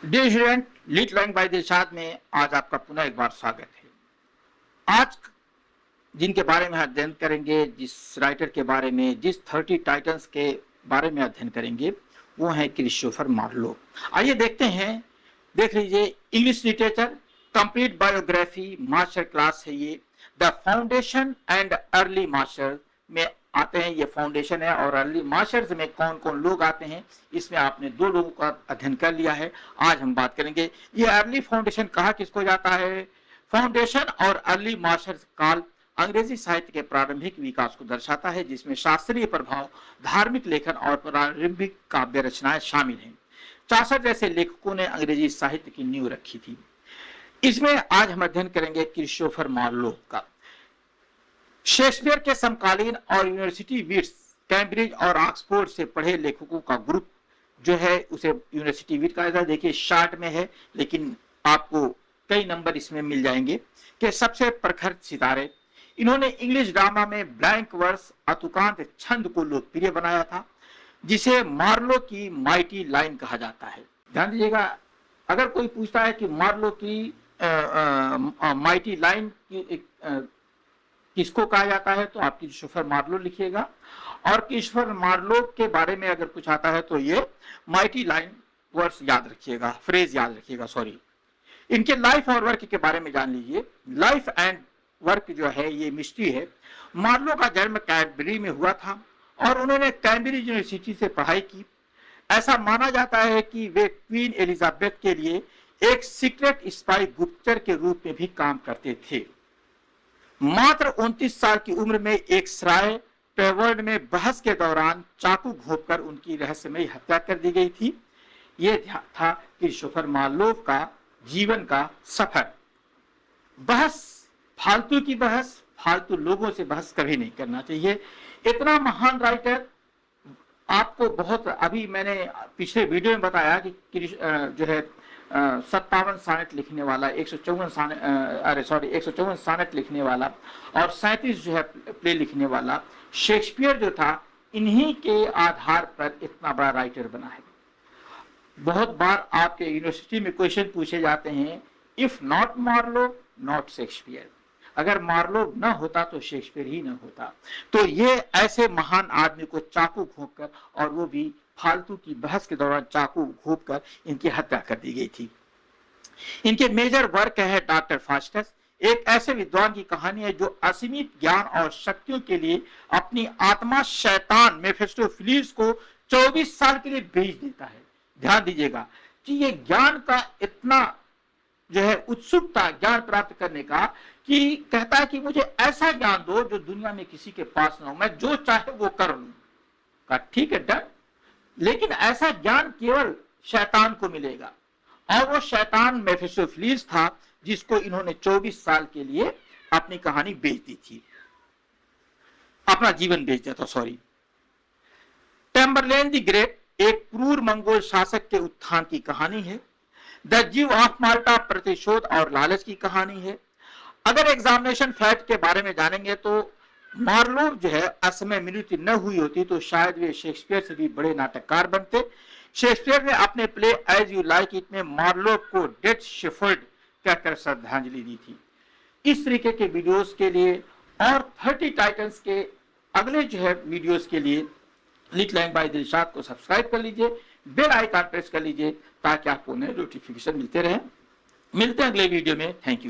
Dear student, lead learning by Dilshad में आज आपका पुनः एक बार स्वागत है। आज जिनके बारे में अध्ययन करेंगे, जिस राइटर के बारे में, जिस 30 टाइटन्स के बारे में अध्ययन करेंगे, वो है क्रिस्टोफर मार्लो। आइए देखते हैं, देख लीजिए। English literature complete biography master class है ये। The foundation and early master में आते हैं, ये फाउंडेशन है, और अर्ली मास्टर्स में कौन कौन लोग आते हैं, इसमें आपने दो लोगों का अध्ययन कर लिया है। आज हम बात करेंगे ये अर्ली फाउंडेशन कहा किसको जाता है। फाउंडेशन और अर्ली मास्टर्स काल अंग्रेजी साहित्य के प्रारंभिक विकास को दर्शाता है, जिसमें शास्त्रीय प्रभाव, धार्मिक लेखन और प्रारंभिक काव्य रचनाएं शामिल हैं। चासर जैसे लेखकों ने अंग्रेजी साहित्य की नींव रखी थी। इसमें आज हम अध्ययन करेंगे क्रिस्टोफर मार्लो का। शेक्सपियर के समकालीन और यूनिवर्सिटी विट्स, कैम्ब्रिज और ऑक्सफोर्ड से पढ़े लेखकों का ग्रुप जो है उसे यूनिवर्सिटी विट कहा जाता है। देखिए शार्ट में है, लेकिन आपको कई नंबर इसमें मिल जाएंगे कि सबसे प्रखर सितारे। इन्होंने इंग्लिश ड्रामा में ब्लैंक वर्स, अतुकांत छंद को लोकप्रिय बनाया था, जिसे मार्लो की माइटी लाइन कहा जाता है। ध्यान दीजिएगा, अगर कोई पूछता है कि मार्लो की माइटी लाइन किसको कहा जाता है, तो आप क्रिस्टोफर मार्लो लिखिएगा। और क्रिस्टोफर मार्लो के बारे में अगर कुछ आता है तो ये माइटी लाइन वर्ड्स याद रखिएगा, फ्रेज याद रखिएगा, सॉरी। इनके लाइफ और वर्क के बारे में जान लीजिए। लाइफ एंड वर्क जो है ये मिस्ट्री है। मार्लो का जन्म कैम्ब्रिज में हुआ था और उन्होंने कैम्ब्रिज यूनिवर्सिटी से पढ़ाई की। ऐसा माना जाता है कि वे क्वीन एलिजाबेथ के लिए एक सीक्रेट स्पाई गुप्तचर के रूप में भी काम करते थे। मात्र 29 साल की उम्र में एक सराय पेवर्ड में बहस के दौरान चाकू घोंपकर उनकी रहस्यमयी हत्या कर दी गई थी। यह था क्रिस्टोफर मार्लो का जीवन का सफर। बहस, फालतू की बहस, फालतू लोगों से बहस कभी नहीं करना चाहिए। इतना महान राइटर आपको बहुत, अभी मैंने पिछले वीडियो में बताया कि जो है 57 सानेट लिखने वाला, 154 सानेट लिखने वाला और 37 जो है प्ले लिखने वाला शेक्सपियर जो था, इन्हीं के आधार पर इतना बड़ा राइटर बना है। बहुत बार आपके यूनिवर्सिटी में क्वेश्चन पूछे जाते हैं, if not Marlowe not Shakespeare. अगर मार्लो न होता तो शेक्सपियर ही न होता। तो ये ऐसे महान आदमी को चाकू घोंपकर, और वो भी फालतू की बहस के दौरान चाकू घोंपकर इनकी हत्या कर दी गई थी। इनके मेजर वर्क है डॉक्टर फास्टस, एक ऐसे विद्वान की कहानी है जो असीमित ज्ञान और शक्तियों के लिए अपनी आत्मा शैतान मेफिस्टोफेलिस को 24 साल के लिए बेच देता है। ध्यान दीजिएगा कि ये ज्ञान का इतना जो है उत्सुकता ज्ञान प्राप्त करने का, कि कहता है कि मुझे ऐसा ज्ञान दो जो दुनिया में किसी के पास ना हो, मैं जो चाहे वो कर लूं। का ठीक है, डन। लेकिन ऐसा ज्ञान केवल शैतान को मिलेगा, और वो शैतान मेफिस्टोफेलिस था, जिसको इन्होंने 24 साल के लिए अपनी कहानी बेच दी थी, अपना जीवन बेच दिया था, सॉरी। टेम्बरलेन द ग्रेट एक क्रूर मंगोल शासक के उत्थान की कहानी है। द जीव ऑफ माल्टा प्रतिशोध और लालच की कहानी है। अगर एग्जामिनेशन फैक्ट के बारे में जानेंगे तो मार्लो जो है असमय मृत्यु न हुई होती तो शायद वे शेक्सपियर से भी बड़े नाटककार बनते। शेक्सपियर ने अपने play as you like it में मार्लो को डेड शेफर्ड कहकर श्रद्धांजलि दी थी। इस तरीके के वीडियोस के लिए और 30 टाइटन्स के अगले जो है वीडियोस के लिए लीड लर्निंग बाय दिलशाद को सब्सक्राइब कर लीजिए, बेल आइकन प्रेस कर लीजिए, ताकि आपको नए नोटिफिकेशन मिलते रहे। मिलते हैं अगले वीडियो में। Thank you.